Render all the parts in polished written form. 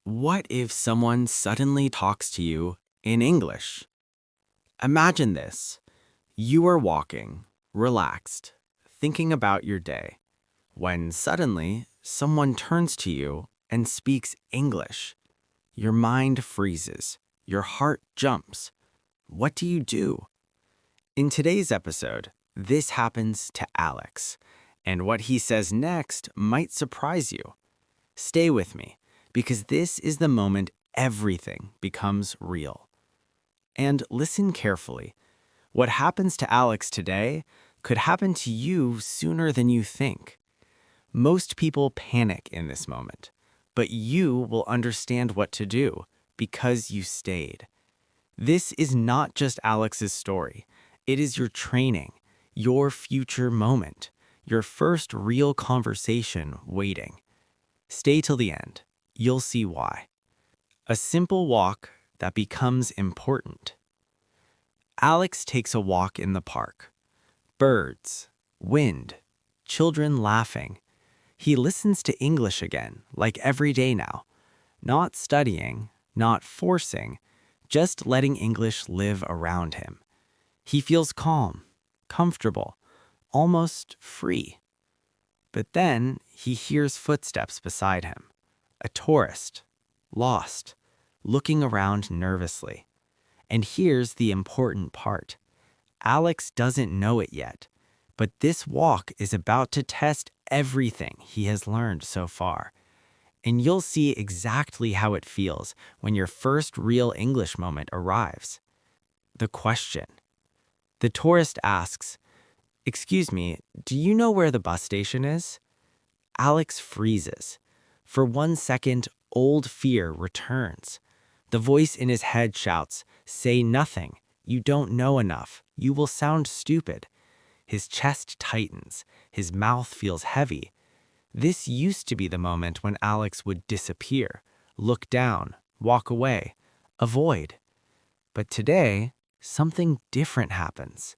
What if someone suddenly talks to you in English? Imagine this. You are walking, relaxed, thinking about your day, when suddenly someone turns to you and speaks English. Your mind freezes, your heart jumps. What do you do? In today's episode, this happens to Alex, and what he says next might surprise you. Stay with me, because this is the moment everything becomes real. And listen carefully. What happens to Alex today could happen to you sooner than you think. Most people panic in this moment, but you will understand what to do because you stayed. This is not just Alex's story. It is your training, your future moment, your first real conversation waiting. Stay till the end. You'll see why. A simple walk that becomes important. Alex takes a walk in the park. Birds, wind, children laughing. He listens to English again, like every day now. Not studying, not forcing, just letting English live around him. He feels calm, comfortable, almost free. But then he hears footsteps beside him. A tourist, lost, looking around nervously. And here's the important part. Alex doesn't know it yet, but this walk is about to test everything he has learned so far. And you'll see exactly how it feels when your first real English moment arrives. The question. The tourist asks, "Excuse me, do you know where the bus station is?" Alex freezes. For 1 second, old fear returns. The voice in his head shouts, "Say nothing. You don't know enough. You will sound stupid." His chest tightens. His mouth feels heavy. This used to be the moment when Alex would disappear, look down, walk away, avoid. But today, something different happens.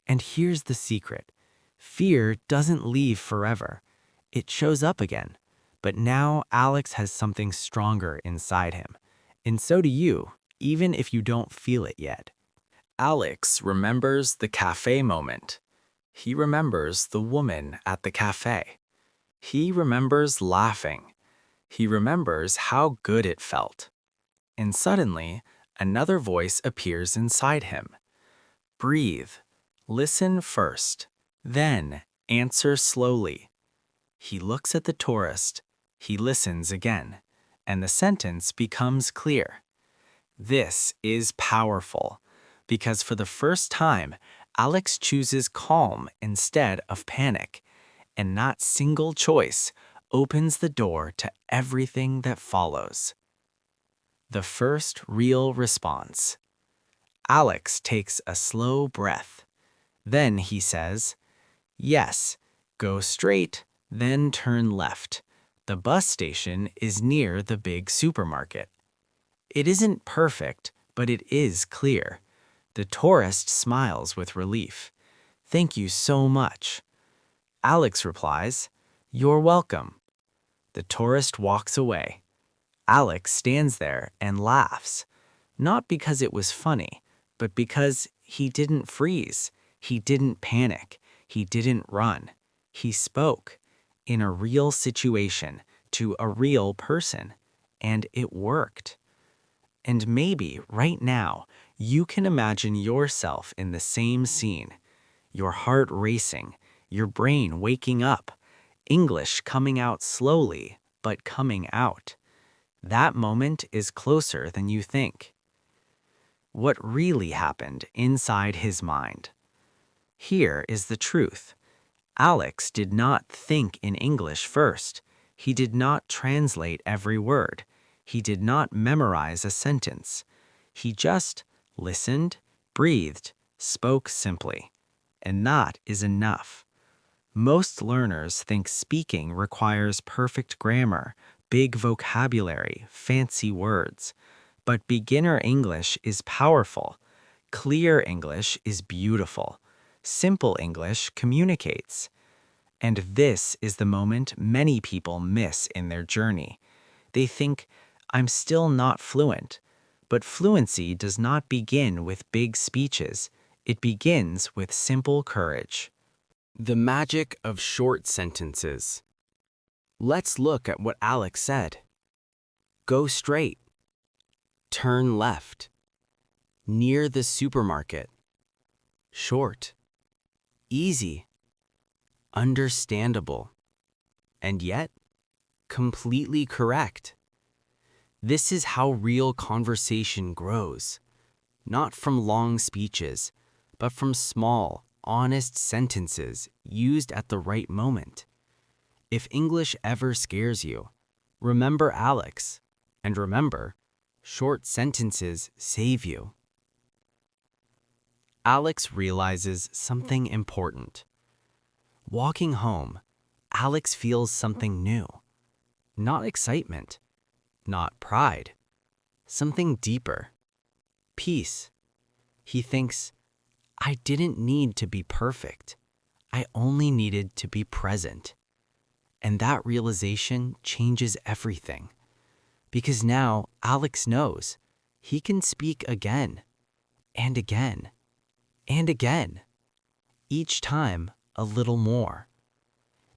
And here's the secret. Fear doesn't leave forever. It shows up again. But now Alex has something stronger inside him. And so do you, even if you don't feel it yet. Alex remembers the cafe moment. He remembers the woman at the cafe. He remembers laughing. He remembers how good it felt. And suddenly, another voice appears inside him. Breathe. Listen first. Then answer slowly. He looks at the tourist. He listens again. And the sentence becomes clear. This is powerful, because for the first time, Alex chooses calm instead of panic, and that single choice opens the door to everything that follows. The first real response. Alex takes a slow breath. Then he says, "Yes, go straight, then turn left. The bus station is near the big supermarket." It isn't perfect, but it is clear. The tourist smiles with relief. "Thank you so much." Alex replies, "You're welcome." The tourist walks away. Alex stands there and laughs, not because it was funny, but because he didn't freeze, he didn't panic, he didn't run. He spoke in a real situation to a real person, and it worked. And maybe right now, you can imagine yourself in the same scene, your heart racing, your brain waking up, English coming out slowly, but coming out. That moment is closer than you think. What really happened inside his mind? Here is the truth. Alex did not think in English first. He did not translate every word. He did not memorize a sentence. He just listened, breathed, spoke simply. And that is enough. Most learners think speaking requires perfect grammar, big vocabulary, fancy words. But beginner English is powerful. Clear English is beautiful. Simple English communicates. And this is the moment many people miss in their journey. They think, I'm still not fluent. But fluency does not begin with big speeches. It begins with simple courage. The magic of short sentences. Let's look at what Alex said. Go straight. Turn left. Near the supermarket. Short. Easy. Understandable. And yet, completely correct. This is how real conversation grows. Not from long speeches, but from small, honest sentences used at the right moment. If English ever scares you, remember Alex. And remember, short sentences save you. Alex realizes something important. Walking home, Alex feels something new. Not excitement, not pride, something deeper. Peace. He thinks, I didn't need to be perfect. I only needed to be present. And that realization changes everything. Because now Alex knows he can speak again and again and again, each time a little more.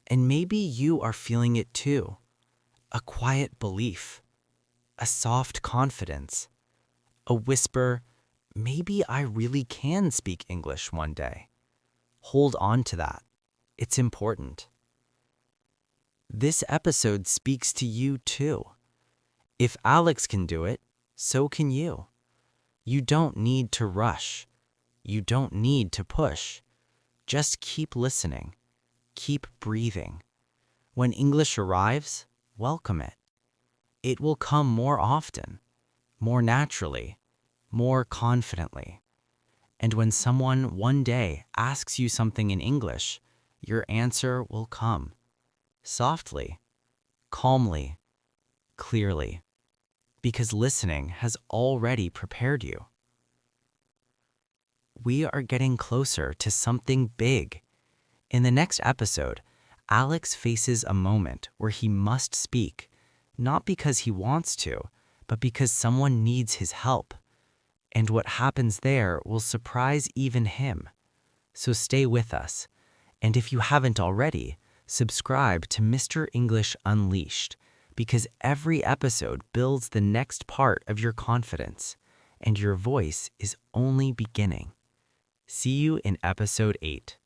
And maybe you are feeling it too. A quiet belief, a soft confidence, a whisper, maybe I really can speak English one day. Hold on to that. It's important. This episode speaks to you too. If Alex can do it, so can you. You don't need to rush. You don't need to push. Just keep listening. Keep breathing. When English arrives, welcome it. It will come more often, more naturally, more confidently. And when someone one day asks you something in English, your answer will come. Softly, calmly, clearly. Because listening has already prepared you. We are getting closer to something big. In the next episode, Alex faces a moment where he must speak, not because he wants to, but because someone needs his help. And what happens there will surprise even him. So stay with us. And if you haven't already, subscribe to Mr. English Unleashed, because every episode builds the next part of your confidence, and your voice is only beginning. See you in episode 8.